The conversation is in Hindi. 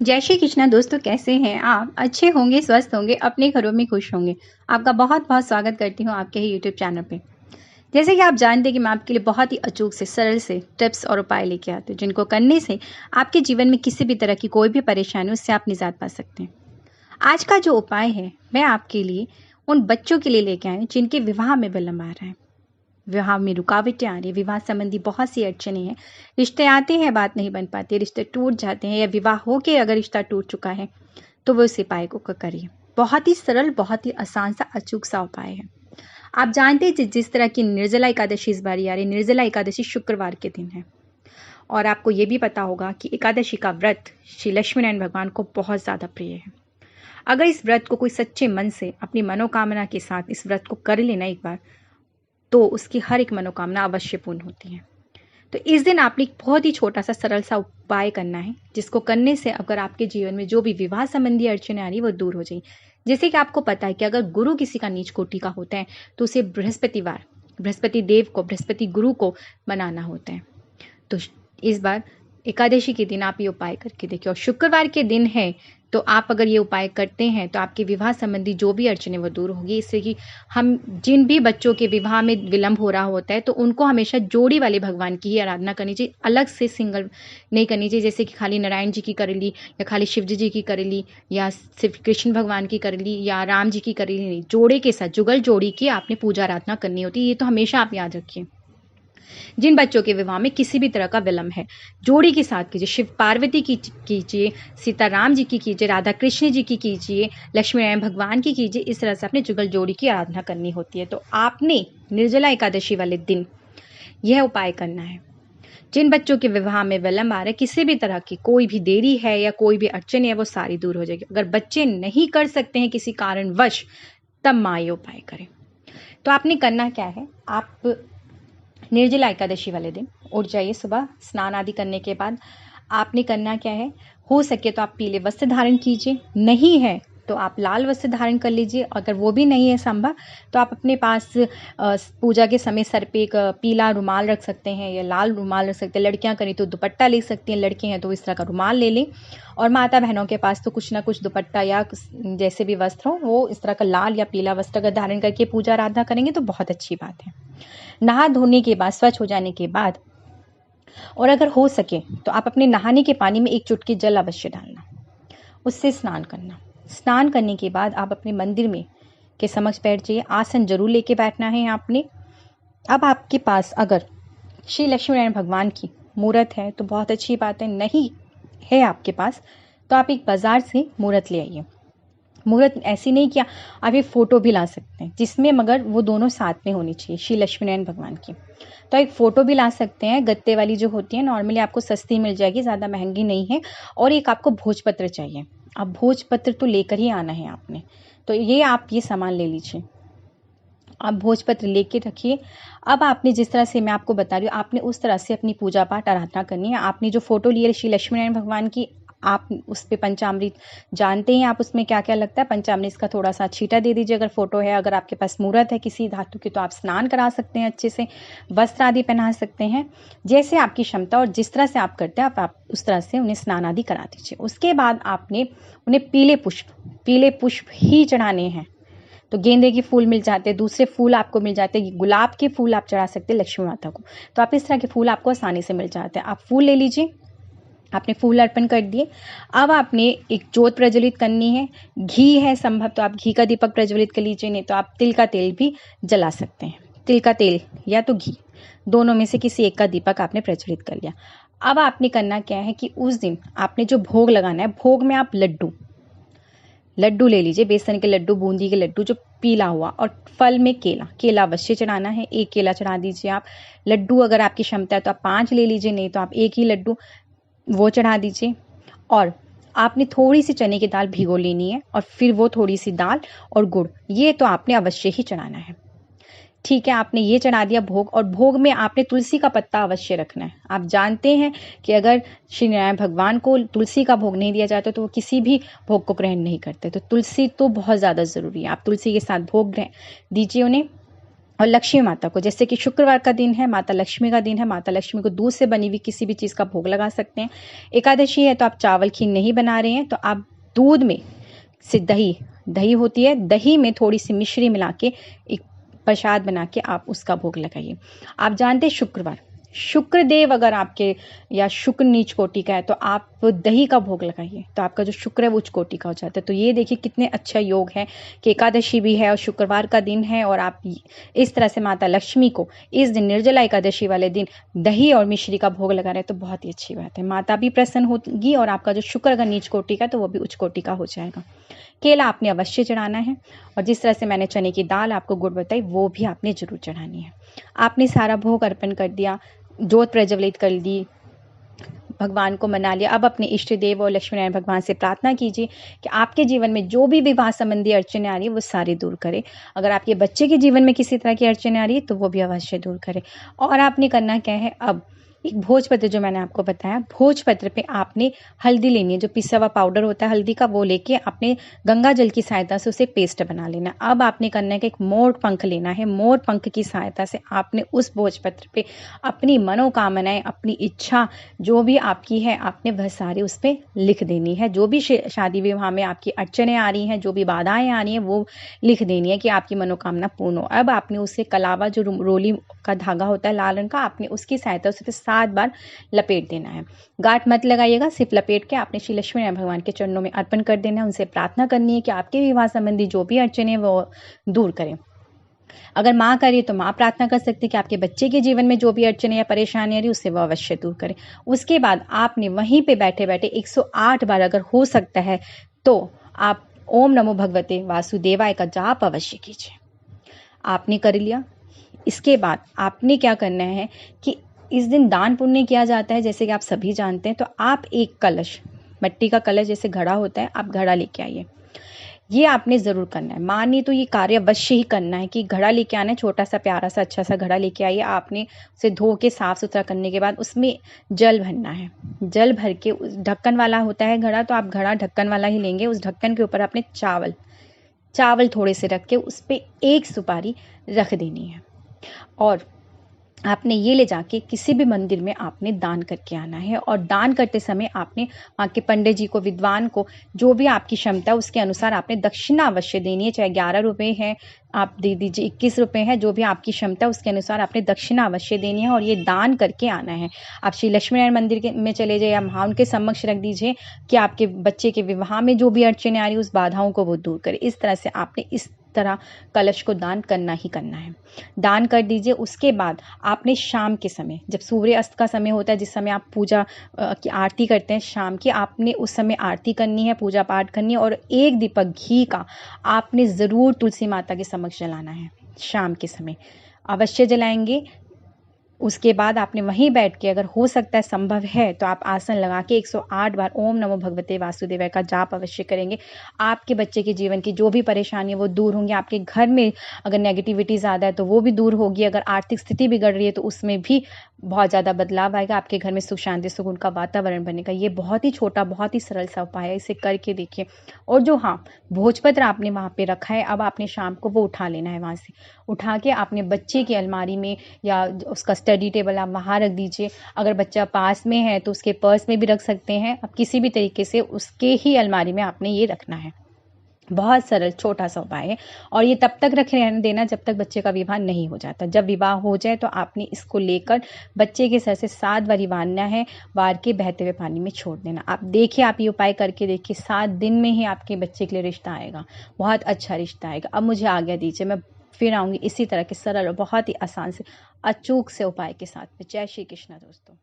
जय श्री कृष्णा दोस्तों, कैसे हैं आप? अच्छे होंगे, स्वस्थ होंगे, अपने घरों में खुश होंगे। आपका बहुत बहुत स्वागत करती हूँ आपके ही यूट्यूब चैनल पे। जैसे कि आप जानते हैं कि मैं आपके लिए बहुत ही अचूक से सरल से टिप्स और उपाय लेके आती हूँ, जिनको करने से आपके जीवन में किसी भी तरह की कोई भी परेशानी हो, उससे आप निजात पा सकते हैं। आज का जो उपाय है, मैं आपके लिए उन बच्चों के लिए लेके आई हूँ जिनके विवाह में विलंब आ रहा है, विवाह में रुकावटें आ रही है, विवाह संबंधी बहुत सी अड़चनें हैं। रिश्ते आते हैं, बात नहीं बन पाती, रिश्ते टूट जाते हैं, या विवाह होके अगर रिश्ता टूट चुका है तो वो इस उपाय को करिए। बहुत ही सरल, बहुत ही आसान सा अचूक सा उपाय है। आप जानते हैं जिस तरह की निर्जला एकादशी इस बार आ रही, निर्जला एकादशी शुक्रवार के दिन है, और आपको ये भी पता होगा कि एकादशी का व्रत श्री लक्ष्मी नारायण भगवान को बहुत ज़्यादा प्रिय है। अगर इस व्रत को कोई सच्चे मन से अपनी मनोकामना के साथ इस व्रत को कर लेना एक बार, तो उसकी हर एक मनोकामना अवश्य पूर्ण होती है। तो इस दिन आपने एक बहुत ही छोटा सा सरल सा उपाय करना है, जिसको करने से अगर आपके जीवन में जो भी विवाह संबंधी अड़चनें आ रही वो दूर हो जाएगी। जैसे कि आपको पता है कि अगर गुरु किसी का नीच कोटि का होता है तो उसे बृहस्पतिवार, बृहस्पति देव को, बृहस्पति गुरु को मनाना होता है। तो इस बार एकादशी के दिन आप ये उपाय करके देखिए, और शुक्रवार के दिन है तो आप अगर ये उपाय करते हैं तो आपके विवाह संबंधी जो भी अड़चनें वो दूर होगी। इससे कि हम जिन भी बच्चों के विवाह में विलंब हो रहा होता है तो उनको हमेशा जोड़ी वाले भगवान की ही आराधना करनी चाहिए, अलग से सिंगल नहीं करनी चाहिए। जैसे कि खाली नारायण जी की कर ली, या खाली शिव जी की कर ली, या सिर्फ कृष्ण भगवान की कर ली, या राम जी की कर ली, नहीं, जोड़े के साथ जुगल जोड़ी की आपने पूजा आराधना करनी होती है। ये तो हमेशा आप याद रखिए। जिन बच्चों के विवाह में किसी भी तरह का विलंब है, जोड़ी के साथ कीजिए। शिव पार्वती की कीजिए, सीताराम जी की कीजिए, राधा कृष्ण जी की कीजिए, लक्ष्मी नारायण भगवान की कीजिए। इस तरह से अपने जुगल जोड़ी की आराधना करनी होती है। तो आपने निर्जला एकादशी वाले दिन यह उपाय करना है। जिन बच्चों के विवाह में विलंब आ रहे, किसी भी तरह की कोई भी देरी है या कोई भी अड़चन है, वो सारी दूर हो जाएगी। अगर बच्चे नहीं कर सकते हैं किसी कारणवश, तब माँ ये उपाय करें। तो आपने करना क्या है, आप निर्जला एकादशी वाले दिन उठ जाइए। सुबह स्नान आदि करने के बाद आपने करना क्या है, हो सके तो आप पीले वस्त्र धारण कीजिए, नहीं है तो आप लाल वस्त्र धारण कर लीजिए। अगर वो भी नहीं है संभव तो आप अपने पास पूजा के समय सर पे एक पीला रुमाल रख सकते हैं, या लाल रुमाल रख सकते हैं। लड़कियां करें तो दुपट्टा ले सकती हैं, लड़के हैं तो इस तरह का रुमाल ले लें। और माता बहनों के पास तो कुछ ना कुछ दुपट्टा या जैसे भी वस्त्र हो, वो इस तरह का लाल या पीला वस्त्र अगर धारण करके पूजा आराधना करेंगे तो बहुत अच्छी बात है। नहा धोने के बाद, स्वच्छ हो जाने के बाद, और अगर हो सके तो आप अपने नहाने के पानी में एक चुटकी जल अवश्य डालना, उससे स्नान करना। स्नान करने के बाद आप अपने मंदिर में के समक्ष बैठ जाइए। आसन जरूर लेके बैठना है आपने। अब आपके पास अगर श्री लक्ष्मी नारायण भगवान की मूर्त है तो बहुत अच्छी बात है, नहीं है आपके पास तो आप एक बाजार से मूर्त ले आइए। मूर्त ऐसी नहीं किया, आप एक फ़ोटो भी ला सकते हैं, जिसमें मगर वो दोनों साथ में होनी चाहिए, श्री लक्ष्मी नारायण भगवान की। तो एक फ़ोटो भी ला सकते हैं, गत्ते वाली जो होती है, नॉर्मली आपको सस्ती मिल जाएगी, ज़्यादा महंगी नहीं है। और एक आपको भोजपत्र चाहिए, अब भोजपत्र तो लेकर ही आना है आपने। तो ये आप ये सामान ले लीजिए, आप भोजपत्र लेके रखिए। अब आपने जिस तरह से मैं आपको बता रही हूँ, आपने उस तरह से अपनी पूजा पाठ आराधना करनी है। आपने जो फोटो ली है श्री लक्ष्मी नारायण भगवान की, आप उस पे पंचामृत जानते हैं आप उसमें क्या क्या लगता है, पंचामृत का थोड़ा सा छींटा दे दीजिए अगर फोटो है। अगर आपके पास मूर्त है किसी धातु की तो आप स्नान करा सकते हैं, अच्छे से वस्त्र आदि पहना सकते हैं, जैसे आपकी क्षमता और जिस तरह से आप करते हैं आप उस तरह से उन्हें स्नान आदि करा दीजिए। उसके बाद आपने उन्हें पीले पुष्प ही चढ़ाने हैं। तो गेंदे के फूल मिल जाते हैं, दूसरे फूल आपको मिल जाते हैं, गुलाब के फूल आप चढ़ा सकते हैं लक्ष्मी माता को। तो आप इस तरह के फूल आपको आसानी से मिल जाते हैं। आप फूल ले लीजिए, आपने फूल अर्पण कर दिए। अब आपने एक जोत प्रज्वलित करनी है। घी है संभव तो आप घी का दीपक प्रज्वलित कर लीजिए, नहीं तो आप तिल का तेल भी जला सकते हैं। तिल का तेल या तो घी, दोनों में से किसी एक का दीपक आपने प्रज्वलित कर लिया। अब आपने करना क्या है कि उस दिन आपने जो भोग लगाना है, भोग में आप लड्डू ले लीजिए, बेसन के लड्डू, बूंदी के लड्डू जो पीला हुआ, और फल में केला अवश्य चढ़ाना है। एक केला चढ़ा दीजिए आप। लड्डू अगर आपकी क्षमता है तो आप 5 ले लीजिए, नहीं तो आप एक ही लड्डू वो चढ़ा दीजिए। और आपने थोड़ी सी चने की दाल भिगो लेनी है, और फिर वो थोड़ी सी दाल और गुड़, ये तो आपने अवश्य ही चढ़ाना है। ठीक है, आपने ये चढ़ा दिया भोग, और भोग में आपने तुलसी का पत्ता अवश्य रखना है। आप जानते हैं कि अगर श्री नारायण भगवान को तुलसी का भोग नहीं दिया जाता तो वो किसी भी भोग को ग्रहण नहीं करते, तो तुलसी तो बहुत ज़्यादा ज़रूरी है। आप तुलसी के साथ भोग दीजिए उन्हें। और लक्ष्मी माता को, जैसे कि शुक्रवार का दिन है, माता लक्ष्मी का दिन है, माता लक्ष्मी को दूध से बनी हुई किसी भी चीज़ का भोग लगा सकते हैं। एकादशी है तो आप चावल खीर नहीं बना रहे हैं तो आप दूध में से दही, दही होती है, दही में थोड़ी सी मिश्री मिला के एक प्रसाद बना के आप उसका भोग लगाइए। आप जानते हैं शुक्रवार, शुक्रदेव अगर आपके या शुक्र नीच कोटि का है तो आप दही का भोग लगाइए तो आपका जो शुक्र है वो उच्च कोटि का हो जाता है। तो ये देखिए कितने अच्छा योग है कि एकादशी भी है और शुक्रवार का दिन है और आप इस तरह से माता लक्ष्मी को इस दिन निर्जला एकादशी वाले दिन दही और मिश्री का भोग लगा रहे हैं तो बहुत ही अच्छी बात है। माता भी प्रसन्न होगी और आपका जो शुक्र अगर नीच कोटि का तो वो भी उच्च कोटि का हो जाएगा। केला आपने अवश्य चढ़ाना है और जिस तरह से मैंने चने की दाल आपको गुड़ बताई वो भी आपने जरूर चढ़ानी है। आपने सारा भोग अर्पण कर दिया, जोत प्रज्वलित कर दी, भगवान को मना लिया। अब अपने इष्ट देव और लक्ष्मी नारायण भगवान से प्रार्थना कीजिए कि आपके जीवन में जो भी विवाह संबंधी अड़चने आ रही है वो सारी दूर करे। अगर आपके बच्चे के जीवन में किसी तरह की अड़चने आ रही है तो वो भी अवश्य दूर करे। और आपने करना क्या है, अब एक भोजपत्र जो मैंने आपको बताया, भोजपत्र पे आपने हल्दी लेनी है, जो पिसा हुआ पाउडर होता है हल्दी का, वो लेके आपने गंगा जल की सहायता से उसे पेस्ट बना लेना। अब आपने करना है कि एक मोर पंख लेना है, मोर पंख की सहायता से आपने उस भोजपत्र पे अपनी मनोकामनाएं, अपनी इच्छा जो भी आपकी है आपने वह सारी उस पर लिख देनी है। जो भी शादी विवाह में आपकी अड़चने आ रही हैं, जो भी बाधाएं आ रही हैं वो लिख देनी है कि आपकी मनोकामना पूर्ण हो। अब आपने उसे कलावा जो रोली का धागा होता है लाल रंग का, आपने उसकी सहायता से 7 बार लपेट देना है। गांठ मत लगाइएगा, सिर्फ लपेट के आपने श्री लक्ष्मी नारायण भगवान के चरणों में अर्पण कर देना है। उनसे प्रार्थना करनी है कि आपके विवाह संबंधी जो भी अड़चने वो दूर करें। अगर माँ करे तो माँ प्रार्थना कर सकती है कि आपके बच्चे के जीवन में जो भी अड़चने या परेशानी आ रही है उससे वो अवश्य दूर करें। उसके बाद आपने वहीं पे बैठे बैठे 108 बार अगर हो सकता है तो आप ओम नमो भगवते वासुदेवाय का जाप अवश्य कीजिए। आपने कर लिया। इसके बाद आपने क्या करना है कि इस दिन दान पुण्य किया जाता है, जैसे कि आप सभी जानते हैं। तो आप एक कलश, मिट्टी का कलश जैसे घड़ा होता है, आप घड़ा लेके आइए। ये आपने जरूर करना है। मानिए तो ये कार्य अवश्य ही करना है कि घड़ा लेके आना है, छोटा सा प्यारा सा अच्छा सा घड़ा लेके आइए। आपने उसे धो के साफ सुथरा करने के बाद उसमें जल भरना है। जल भर के ढक्कन वाला होता है घड़ा, तो आप घड़ा ढक्कन वाला ही लेंगे। उस ढक्कन के ऊपर आपने चावल थोड़े से रख के उस पर एक सुपारी रख देनी है और आपने ये ले जाके किसी भी मंदिर में आपने दान करके आना है। और दान करते समय आपने वहाँ के पंडित जी को, विद्वान को, जो भी आपकी क्षमता उसके अनुसार आपने दक्षिणा अवश्य देनी है। चाहे 11 रुपये है आप दे दीजिए, 21 रुपये है, जो भी आपकी क्षमता उसके अनुसार आपने दक्षिणा अवश्य देनी है और ये दान करके आना है। आप श्री लक्ष्मी नारायण मंदिर में चले जाइए या वहाँ उनके समक्ष रख दीजिए कि आपके बच्चे के विवाह में जो भी अड़चने आ रही है उस बाधाओं को वो दूर करे। इस तरह से आपने इस तरह कलश को दान करना ही करना है। दान कर दीजिए। उसके बाद आपने शाम के समय, जब सूर्य अस्त का समय होता है, जिस समय आप पूजा की आरती करते हैं शाम की, आपने उस समय आरती करनी है, पूजा पाठ करनी है और एक दीपक घी का आपने ज़रूर तुलसी माता के समक्ष जलाना है। शाम के समय अवश्य जलाएंगे। उसके बाद आपने वहीं बैठ के, अगर हो सकता है संभव है तो आप आसन लगा के 108 बार ओम नमो भगवते वासुदेवाय का जाप अवश्य करेंगे। आपके बच्चे के जीवन की जो भी परेशानी है वो दूर होंगी। आपके घर में अगर नेगेटिविटी ज़्यादा है तो वो भी दूर होगी। अगर आर्थिक स्थिति बिगड़ रही है तो उसमें भी बहुत ज़्यादा बदलाव आएगा। आपके घर में सुख शांति सुकून का वातावरण बनेगा। ये बहुत ही छोटा, बहुत ही सरल सा उपाय है, इसे करके देखिए। और जो भोजपत्र आपने वहाँ पे रखा है, अब आपने शाम को वो उठा लेना है। वहाँ से उठा के आपने बच्चे की अलमारी में या उसका स्टडी टेबल आप वहाँ रख दीजिए। अगर बच्चा पास में है तो उसके पर्स में भी रख सकते हैं। अब किसी भी तरीके से उसके ही अलमारी में आपने ये रखना है। बहुत सरल छोटा सा उपाय है और ये तब तक रहने देना जब तक बच्चे का विवाह नहीं हो जाता। जब विवाह हो जाए तो आपने इसको लेकर बच्चे के सर से 7 बार वारना है, वार के बहते हुए पानी में छोड़ देना। आप देखिए, आप ये उपाय करके देखिए, 7 दिन में ही आपके बच्चे के लिए रिश्ता आएगा, बहुत अच्छा रिश्ता आएगा। अब मुझे आज्ञा दीजिए, मैं फिर आऊँगी इसी तरह के सरल और बहुत ही आसान से अचूक से उपाय के साथ। जय श्री कृष्ण दोस्तों।